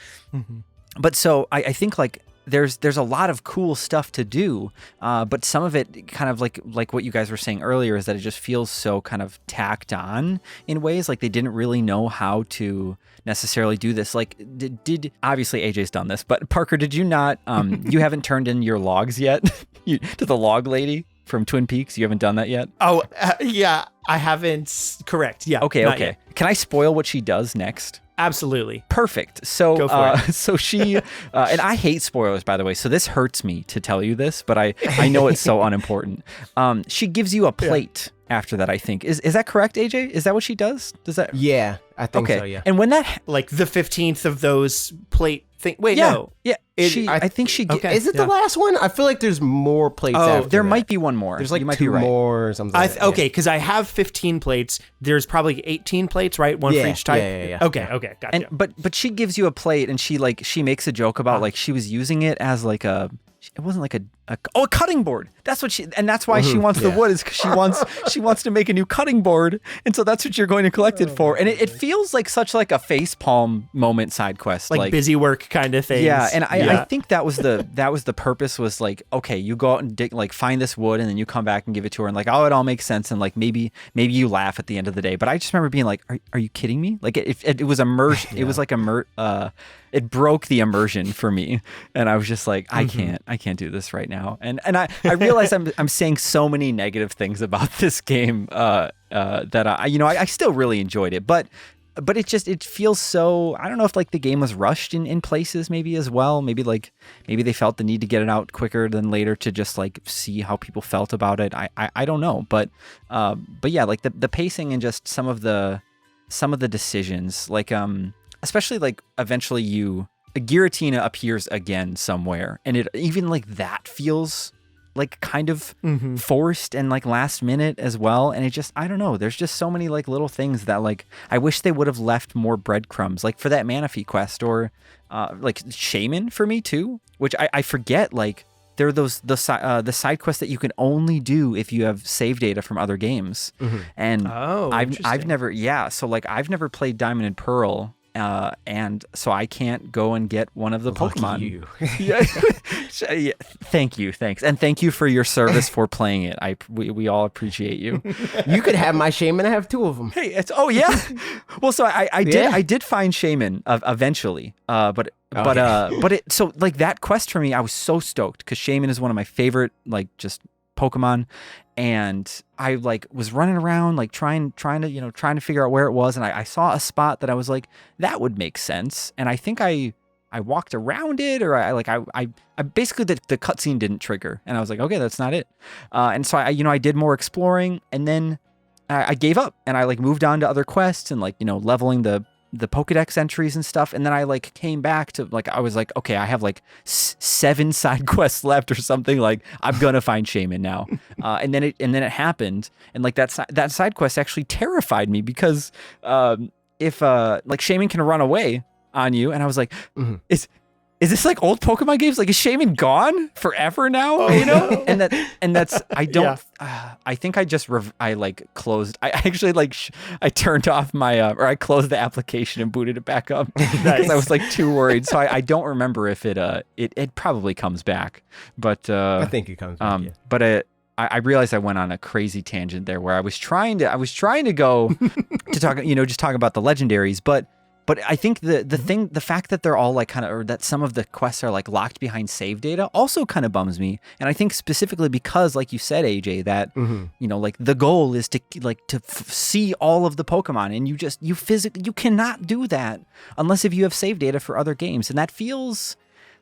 so I think like there's a lot of cool stuff to do, but some of it kind of like what you guys were saying earlier is that it just feels so kind of tacked on in ways like they didn't really know how to necessarily do this. Like did obviously AJ's done this, but Parker, did you not you haven't turned in your logs yet to the log lady from Twin Peaks? You haven't done that yet? Oh, yeah, I haven't. Correct. Yeah. Okay. Yet. Can I spoil what she does next? Absolutely. Perfect. So, Go for it. So she, and I hate spoilers, by the way, so this hurts me to tell you this, but I know it's so unimportant. She gives you a plate after that, I think. Is that correct, AJ? Is that what she does? Does that? Yeah, I think so, yeah. And when that... Like the 15th of those plate thing. Wait, yeah, no. Yeah. I think she... Okay. Is it the last one? I feel like there's more plates after there that. might be one more. There's like you might two be right. more or something. Okay, because I have 15 plates. There's probably 18 plates, right? One for each type? Yeah. Okay, gotcha. And but she gives you a plate and she makes a joke about like she was using it as like it wasn't like a cutting board. That's what that's why she wants the wood, is because she wants to make a new cutting board, and so that's what you're going to collect it for. And it feels like such like a facepalm moment side quest, like busy work kind of thing. Yeah, and I think that was the purpose, was like, okay, you go out and dig, like find this wood, and then you come back and give it to her, and like, oh, it all makes sense, and like maybe you laugh at the end of the day. But I just remember being like, are you kidding me? Like it was immersion. It was like it broke the immersion for me, and I was just like, I can't do this right now. And I realize I'm saying so many negative things about this game that I still really enjoyed it, but it feels so, I don't know if like the game was rushed in places maybe as well. Maybe they felt the need to get it out quicker than later to just like see how people felt about it. I don't know, but yeah, like the pacing and just some of the decisions, like especially like eventually Giratina appears again somewhere, and it even like that feels like kind of forced and like last minute as well. And it just, I don't know, there's just so many like little things that like I wish they would have left more breadcrumbs, like for that Manaphy quest, or like Shaman for me too, which I forget, like there are the side quests that you can only do if you have save data from other games. And I've never so like I've never played Diamond and Pearl, and so I can't go and get one of the Pokemon. You. Yeah. Thanks, and thank you for your service for playing it. We all appreciate you. You could have my Shaman. I have two of them. Hey, well, so I did find Shaman eventually, but it, so like that quest for me, I was so stoked because Shaman is one of my favorite like just Pokemon, and I like was running around like trying to figure out where it was, and I saw a spot that I was like, that would make sense, and I think I walked around it, or I basically the cutscene didn't trigger, and I was like, okay, that's not it, and so I did more exploring, and then I gave up and I like moved on to other quests and like, leveling the Pokedex entries and stuff. And then I like came back to like, I was like, okay, I have like 7 side quests left or something. Like I'm going to find Shaman now. And then it happened. And like that side quest actually terrified me because, if like Shaman can run away on you. And I was like, is this like old Pokemon games? Like is Shaman gone forever now? Oh, No. And that's, I don't, I think I just, I like closed, I actually like, I turned off my, or I closed the application and booted it back up because I was like too worried. So I don't remember if it probably comes back, but, I think it comes back. But I realized I went on a crazy tangent there where I was trying to go to talk, just talk about the legendaries, but I think the fact that they're all like kind of, or that some of the quests are like locked behind save data also kind of bums me. And I think specifically because, like you said, AJ, that, like the goal is to like to see all of the Pokemon, and you cannot do that unless if you have save data for other games. And that feels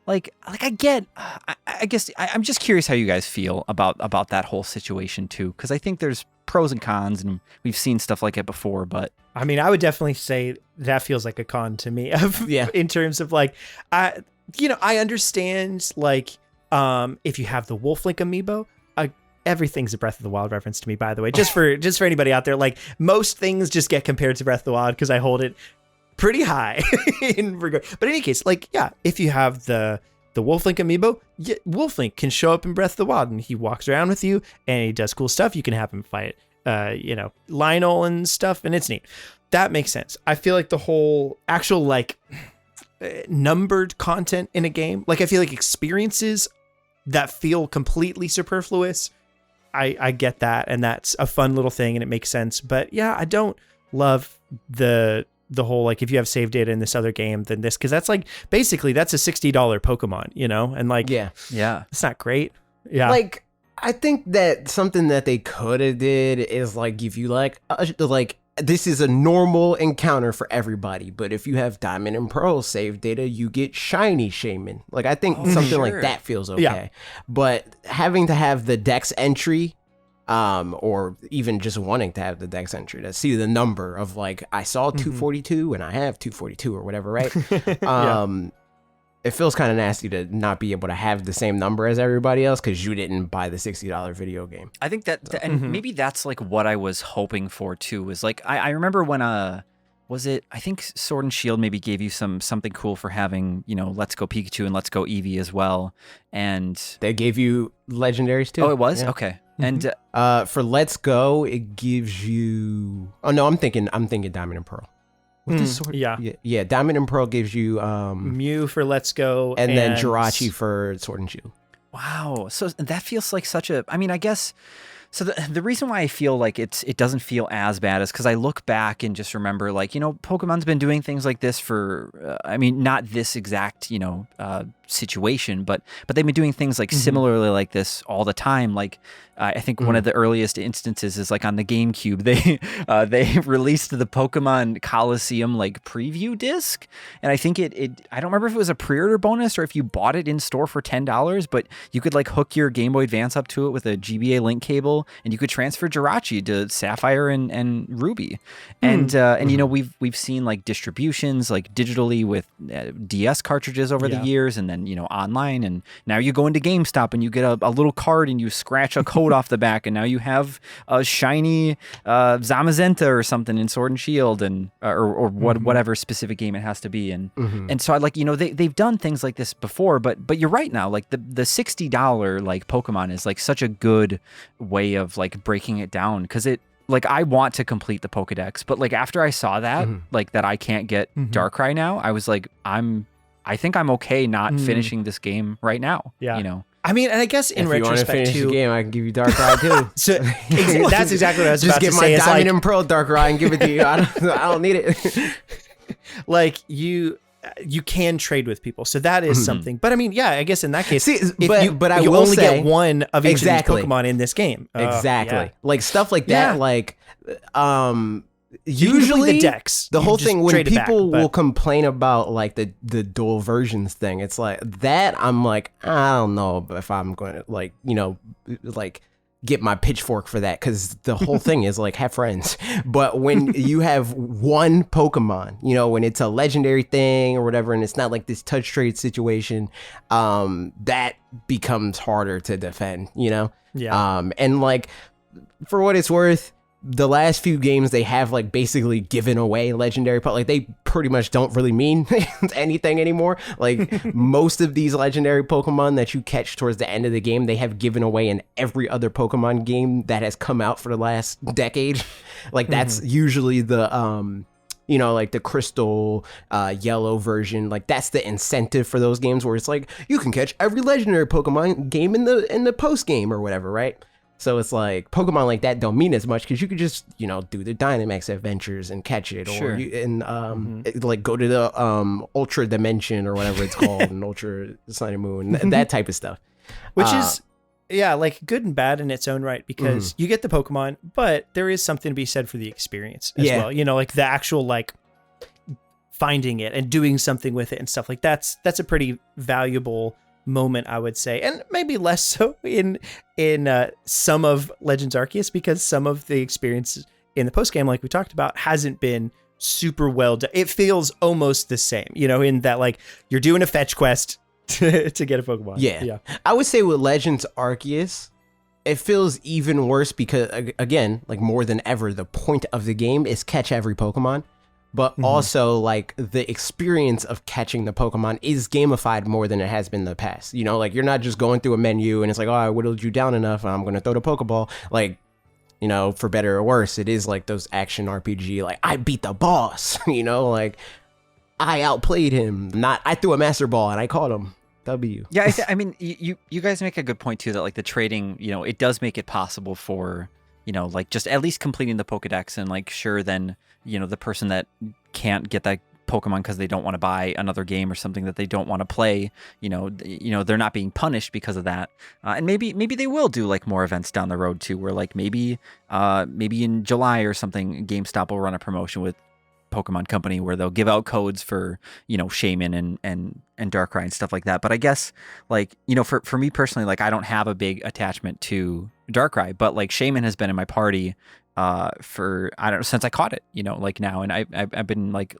like I guess I'm just curious how you guys feel about that whole situation too. Cause I think there's pros and cons and we've seen stuff like it before, but I mean, I would definitely say that feels like a con to me in terms of like, I understand like, if you have the Wolf Link amiibo, everything's a Breath of the Wild reference to me, by the way, just for anybody out there, like most things just get compared to Breath of the Wild because I hold it pretty high in regard. But in any case, like, yeah, if you have the Wolf Link amiibo, Wolf Link can show up in Breath of the Wild and he walks around with you and he does cool stuff. You can have him fight, Lionel and stuff, and it's neat. That makes sense. I feel like the whole actual like numbered content in a game, like I feel like experiences that feel completely superfluous. I get that, and that's a fun little thing and it makes sense. But yeah, I don't love the whole like if you have save data in this other game than this, because that's like basically that's a $60 Pokemon, and like yeah, it's not great. Yeah, like I think that something that they could have did is like if you like this is a normal encounter for everybody, but if you have Diamond and Pearl save data, you get shiny Shaman. Like I think something like that feels okay. Yeah. But having to have the Dex entry, or even just wanting to have the Dex entry to see the number of like I saw 242 and I have 242 or whatever, right? It feels kind of nasty to not be able to have the same number as everybody else because you didn't buy the $60 video game. I think that, and maybe that's like what I was hoping for too, was like, I remember when, I think Sword and Shield maybe gave you something cool for having, Let's Go Pikachu and Let's Go Eevee as well. And they gave you legendaries too. Oh, it was? Yeah. Okay. And for Let's Go, it gives you, oh no, I'm thinking Diamond and Pearl. Yeah. Diamond and Pearl gives you Mew for Let's Go, and then Jirachi for Sword and Shield. Wow, so that feels like such a. I mean, I guess. So the reason why I feel like it doesn't feel as bad is because I look back and just remember like Pokemon's been doing things like this for. I mean, not this exact situation, but they've been doing things like similarly like this all the time. Like I think one of the earliest instances is like on the GameCube. They released the Pokemon Coliseum like preview disc, and I think it I don't remember if it was a pre-order bonus or if you bought it in store for $10, but you could like hook your Game Boy Advance up to it with a GBA link cable, and you could transfer Jirachi to Sapphire and Ruby, and we've seen like distributions like digitally with DS cartridges over the years, and then online, and now you go into GameStop and you get a little card and you scratch a code off the back, and now you have a shiny Zamazenta or something in Sword and Shield, and or whatever specific game it has to be, and so I like they've done things like this before, but you're right now, like the $60 like Pokemon is like such a good way of like breaking it down, because it like I want to complete the Pokedex, but like after I saw that like that I can't get Darkrai now, I was like I think I'm okay not finishing this game right now. Yeah. I mean, and I guess in retrospect, if you want to finish the game, I can give you Darkrai too. So that's exactly what I was just about to say. Just get my Diamond and Pearl Darkrai and give it to you. I don't need it. Like you can trade with people, so that is something. But I mean, yeah, I guess in that case, but I you will only say, get one of each of these Pokemon in this game. Exactly, like stuff like that. Like, usually the Dex, the whole thing when people will complain about like the dual versions thing, it's like that. I'm like, I don't know if I'm going to like get my pitchfork for that, because the whole thing is like, have friends. But when you have one Pokemon, you know, when it's a legendary thing or whatever, and it's not like this touch trade situation, that becomes harder to defend, you know? Yeah. And like, for what it's worth, the last few games they have like basically given away legendary, but like they pretty much don't really mean anything anymore. Like most of these legendary Pokemon that you catch towards the end of the game, they have given away in every other Pokemon game that has come out for the last decade. Like that's usually the you know, like the crystal yellow version. Like that's the incentive for those games, where it's like you can catch every legendary Pokemon game in the post game or whatever, right? So it's like Pokemon like that don't mean as much, because you could just, you know, do the Dynamax adventures and catch it, or like go to the Ultra Dimension or whatever it's called, and Ultra Sun and Moon, that type of stuff. Which is, yeah, like good and bad in its own right, because you get the Pokemon, but there is something to be said for the experience as well. You know, like the actual like finding it and doing something with it and stuff like that's a pretty valuable moment, I would say, and maybe less so in some of Legends Arceus, because some of the experience in the post game, like we talked about, hasn't been super well done. It feels almost the same, you know, in that like you're doing a fetch quest to get a Pokemon. Yeah. I would say with Legends Arceus, it feels even worse because, again, like more than ever, the point of the game is catch every Pokemon. But also, like, the experience of catching the Pokemon is gamified more than it has been in the past. You know, like, you're not just going through a menu and it's like, oh, I whittled you down enough, I'm going to throw the Pokeball. Like, you know, for better or worse, it is like those action RPG, like, I beat the boss, you know, like, I outplayed him. Not, I threw a Master Ball and I caught him. W. Yeah, I mean, you guys make a good point, too, that, like, the trading, you know, it does make it possible for, you know, like, just at least completing the Pokedex, and, like, sure, then, you know, the person that can't get that Pokemon because they don't want to buy another game or something that they don't want to play, you know, they're not being punished because of that. And maybe they will do like more events down the road too, where like maybe in July or something, GameStop will run a promotion with Pokemon Company where they'll give out codes for, you know, Shaman and Darkrai and stuff like that. But I guess, like, you know, for me personally, like, I don't have a big attachment to Darkrai, but like Shaman has been in my party for, I don't know, since I caught it, you know, like now, and I've been like,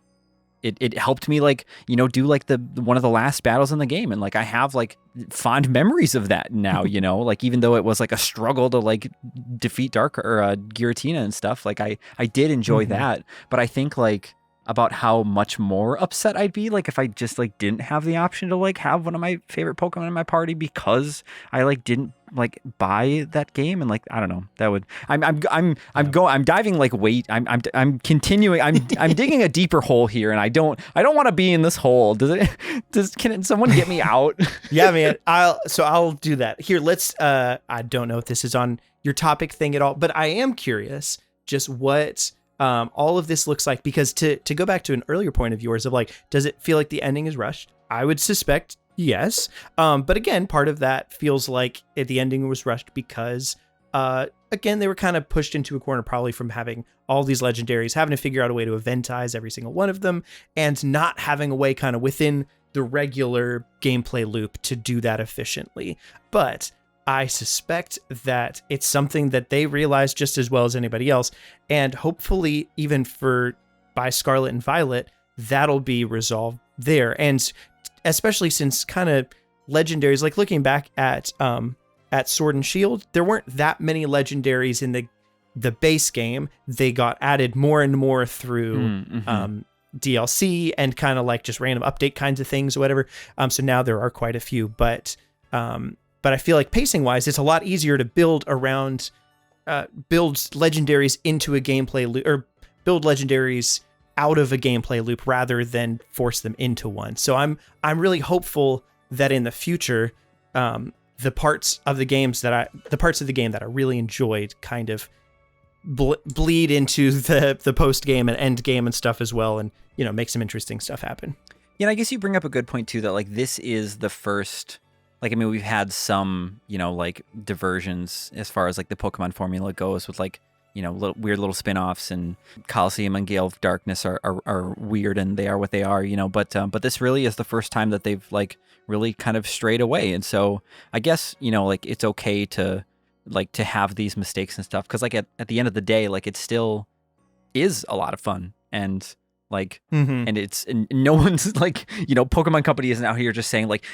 it helped me, like, you know, do like the one of the last battles in the game, and like I have like fond memories of that now, you know, like even though it was like a struggle to like defeat Giratina and stuff, like I did enjoy that, but I think like about how much more upset I'd be like if I just like didn't have the option to like have one of my favorite Pokemon in my party because I like didn't like buy that game, and like I don't know, that would I'm diving like I'm continuing I'm digging a deeper hole here, and I don't want to be in this hole. Can someone get me out? Yeah, man. I'll do that. Here, let's I don't know if this is on your topic thing at all, but I am curious just what all of this looks like, because to go back to an earlier point of yours of like, does it feel like the ending is rushed? I would suspect yes. But again, part of that feels like the ending was rushed because again, they were kind of pushed into a corner, probably from having all these legendaries, having to figure out a way to eventize every single one of them, and not having a way kind of within the regular gameplay loop to do that efficiently. But I suspect that it's something that they realize just as well as anybody else, and hopefully even by Scarlet and Violet, that'll be resolved there. And especially since kind of legendaries, like looking back at Sword and Shield, there weren't that many legendaries in the base game. They got added more and more through DLC and kind of like just random update kinds of things or whatever. So now there are quite a few, but I feel like pacing wise, it's a lot easier to build around, build legendaries into a gameplay loop, or build legendaries out of a gameplay loop rather than force them into one. So I'm really hopeful that in the future, the parts of the game that I really enjoyed kind of bleed into the post game and end game and stuff as well, and you know, make some interesting stuff happen. Yeah, and I guess you bring up a good point too, that like this is the first. Like, I mean, we've had some, you know, like diversions as far as like the Pokemon formula goes with like, you know, weird little spin-offs, and Coliseum and Gale of Darkness are weird, and they are what they are, you know, but this really is the first time that they've like really kind of strayed away. And so I guess, you know, like it's okay to like to have these mistakes and stuff, because like at the end of the day, like it still is a lot of fun, and like and no one's like, Pokemon Company isn't out here just saying like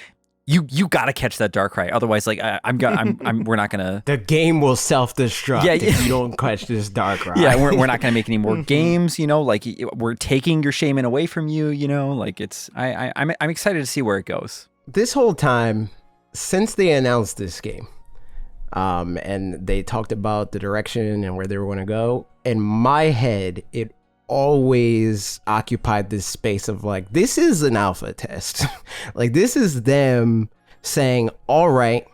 you gotta catch that Darkrai, otherwise like we're not gonna, the game will self-destruct if you don't catch this Darkrai. Yeah, we're not gonna make any more games, like we're taking your Shaman away from you, like it's I'm excited to see where it goes. This whole time since they announced this game, and they talked about the direction and where they were going to go, in my head it always occupied this space of like, this is an alpha test. Like, this is them saying, all right,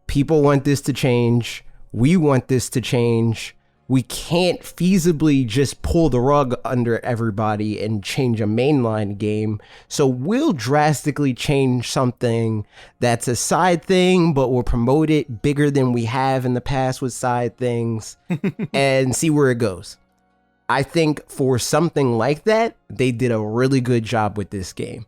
people want this to change, we want this to change, we can't feasibly just pull the rug under everybody and change a mainline game, so we'll drastically change something that's a side thing, but we'll promote it bigger than we have in the past with side things and see where it goes. I think for something like that, they did a really good job with this game.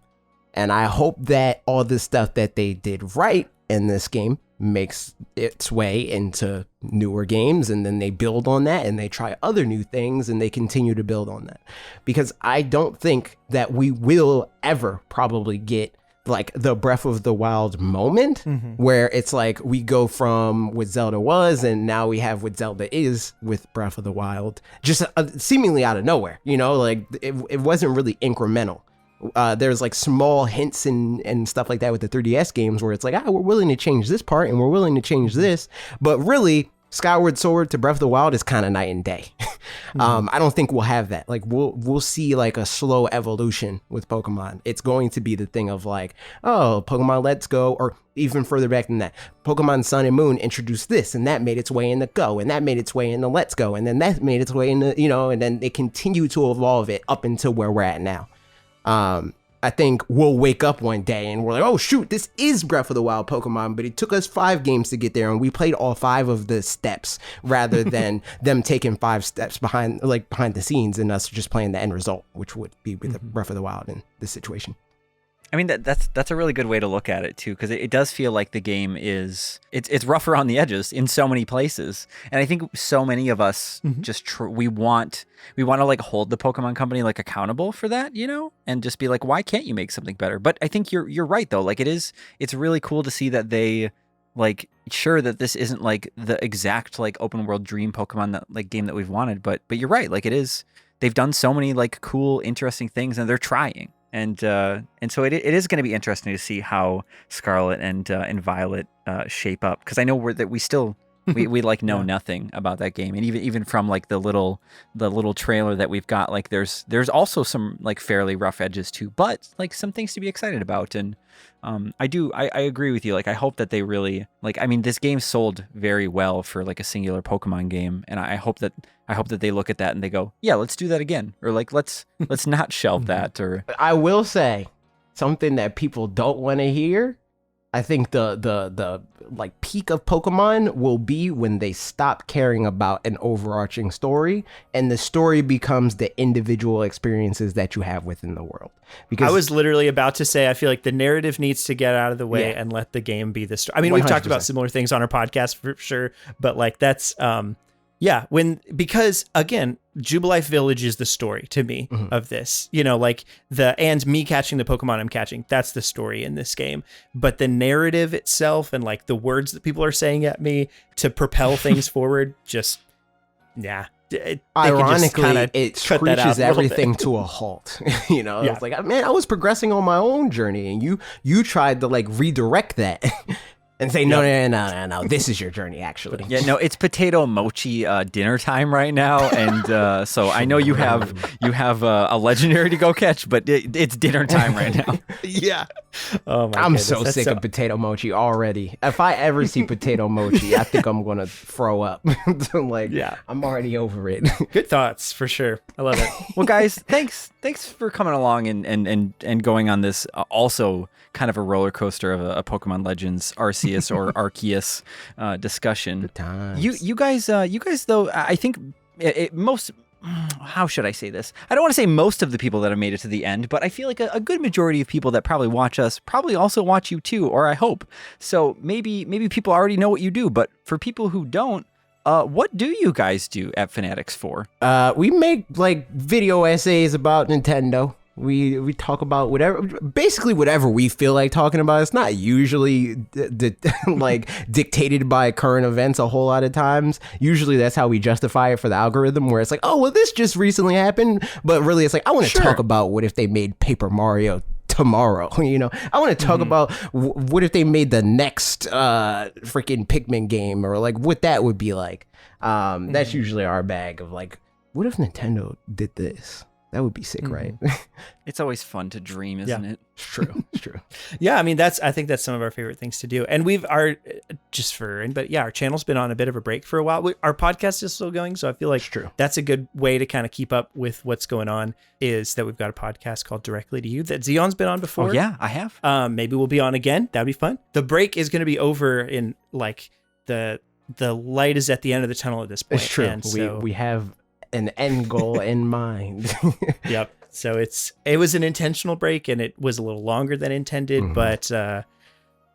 And I hope that all the stuff that they did right in this game makes its way into newer games, and then they build on that and they try other new things and they continue to build on that. Because I don't think that we will ever probably get like the Breath of the Wild moment where it's like we go from what Zelda was and now we have what Zelda is with Breath of the Wild, just seemingly out of nowhere, like it wasn't really incremental. There's like small hints and stuff like that with the 3DS games where it's like, we're willing to change this part and we're willing to change this, but really Skyward Sword to Breath of the Wild is kind of night and day. I don't think we'll have that. Like we'll see like a slow evolution with Pokemon. It's going to be the thing of like, oh, Pokemon Let's Go, or even further back than that, Pokemon Sun and Moon introduced this and that made its way in the Go, and that made its way in the Let's Go, and then that made its way in the, and then they continue to evolve it up until where we're at now. I think we'll wake up one day and we're like, oh shoot, this is Breath of the Wild Pokemon, but it took us 5 games to get there and we played all 5 of the steps rather than them taking 5 steps behind the scenes and us just playing the end result, which would be with the Breath of the Wild in this situation. I mean, that's a really good way to look at it too, because it does feel like the game is it's rough around the edges in so many places, and I think so many of us just we want to like hold the Pokemon Company like accountable for that, and just be like, why can't you make something better? But I think you're right though. Like it's really cool to see that they like, sure that this isn't like the exact like open world dream Pokemon that like game that we've wanted, but you're right. Like it is. They've done so many like cool, interesting things, and they're trying. And so it is going to be interesting to see how Scarlet and Violet shape up, because I know that we still we like know nothing about that game, and even from like the little trailer that we've got, like there's also some like fairly rough edges too, but like some things to be excited about. And I agree with you. Like I hope that they really like. I mean, this game sold very well for like a singular Pokemon game, and I hope that they look at that and they go, yeah, let's do that again, or like let's not shelve that. Or I will say something that people don't want to hear. I think the like peak of Pokemon will be when they stop caring about an overarching story and the story becomes the individual experiences that you have within the world. Because I was literally about to say, I feel like the narrative needs to get out of the way and let the game be the story. I mean, we've talked about similar things on our podcast for sure, but like that's because again, Jubilife Village is the story to me of this, like and me catching the Pokemon I'm catching, that's the story in this game. But the narrative itself and like the words that people are saying at me to propel things forward, just, ironically, it screeches everything to a halt. It's like, man, I was progressing on my own journey and you tried to like redirect that. And say, no, this is your journey, actually. Yeah, no, it's potato mochi dinner time right now. And so I know you have a legendary to go catch, but it's dinner time right now. Yeah. Oh my I'm so sick of potato mochi already. If I ever see potato mochi, I think I'm going to throw up. I'm already over it. Good thoughts, for sure. I love it. Well, guys, thanks for coming along and going on this also kind of a roller coaster of a Pokemon Legends Arceus or Arceus discussion. Good times. You guys though, I think how should I say this? I don't want to say most of the people that have made it to the end, but I feel like a good majority of people that probably watch us probably also watch you too, or I hope. So maybe people already know what you do, but for people who don't, what do you guys do at Fanatics 4? We make like video essays about Nintendo. We talk about basically whatever we feel like talking about. It's not usually like dictated by current events a whole lot of times. Usually that's how we justify it for the algorithm, where it's like, oh, well, this just recently happened. But really it's like, I want to talk about what if they made Paper Mario tomorrow, I want to talk about what if they made the next freaking Pikmin game, or like what that would be like. That's usually our bag of like, what if Nintendo did this? That would be sick, right? It's always fun to dream, isn't it? It's true. It's true. Yeah, I mean, I think that's some of our favorite things to do. And our channel's been on a bit of a break for a while. Our podcast is still going, so I feel like that's a good way to kind of keep up with what's going on, is that we've got a podcast called Directly to You that Xeon's been on before. Oh, yeah, I have. Maybe we'll be on again. That'd be fun. The break is going to be over in like the light is at the end of the tunnel at this point. It's true. And we have an end goal in mind. Yep. So it was an intentional break, and it was a little longer than intended, but yeah,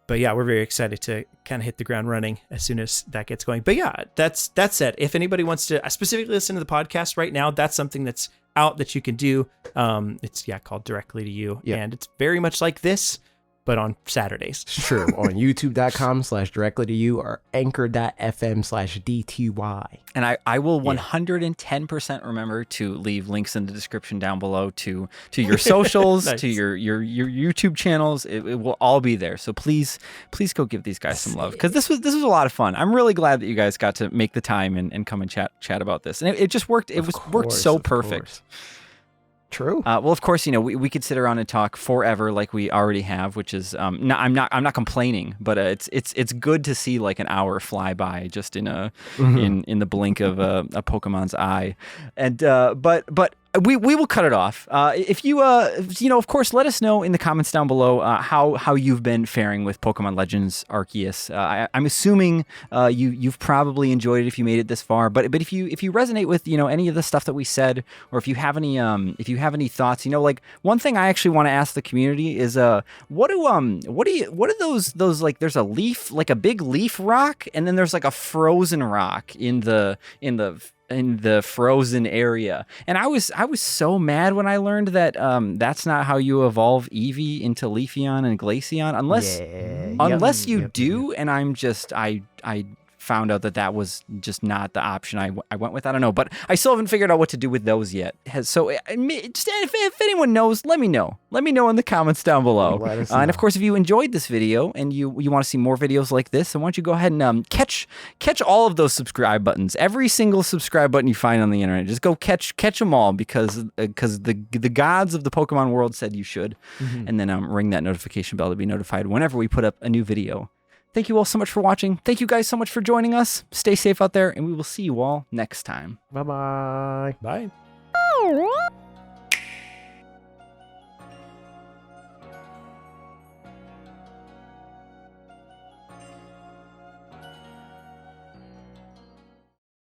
we're very excited to kind of hit the ground running as soon as that gets going. But yeah, that's it. If anybody wants to specifically listen to the podcast right now, that's something that's out that you can do. It's called Directly to You, and it's very much like this, but on Saturdays. It's true. On youtube.com/directly to you or anchor.fm/DTY. And I will 110% remember to leave links in the description down below to your socials, Nice. to your YouTube channels. It will all be there. So please go give these guys some love, because this was a lot of fun. I'm really glad that you guys got to make the time and come and chat about this. And it just worked. It worked so perfect. True. Well, of course, we could sit around and talk forever like we already have, which is I'm not complaining, but it's good to see like an hour fly by just in in the blink of a Pokemon's eye, and but. We will cut it off. If you of course, let us know in the comments down below how you've been faring with Pokemon Legends Arceus. I'm assuming you've probably enjoyed it if you made it this far. But if you resonate with any of the stuff that we said, or if you have any thoughts, like one thing I actually want to ask the community is what are those like? There's a leaf, like a big leaf rock, and then there's like a frozen rock in the frozen area, and I was so mad when I learned that that's not how you evolve Eevee into Leafeon and Glaceon, unless you do. And I found out that was just not the option I went with. I don't know, but I still haven't figured out what to do with those yet. So just if anyone knows, let me know. Let me know in the comments down below. And of course, if you enjoyed this video and you want to see more videos like this, then why don't you go ahead and catch all of those subscribe buttons. Every single subscribe button you find on the internet, just go catch them all, because the gods of the Pokemon world said you should. And then ring that notification bell to be notified whenever we put up a new video. Thank you all so much for watching. Thank you guys so much for joining us. Stay safe out there, and we will see you all next time. Bye-bye. Bye.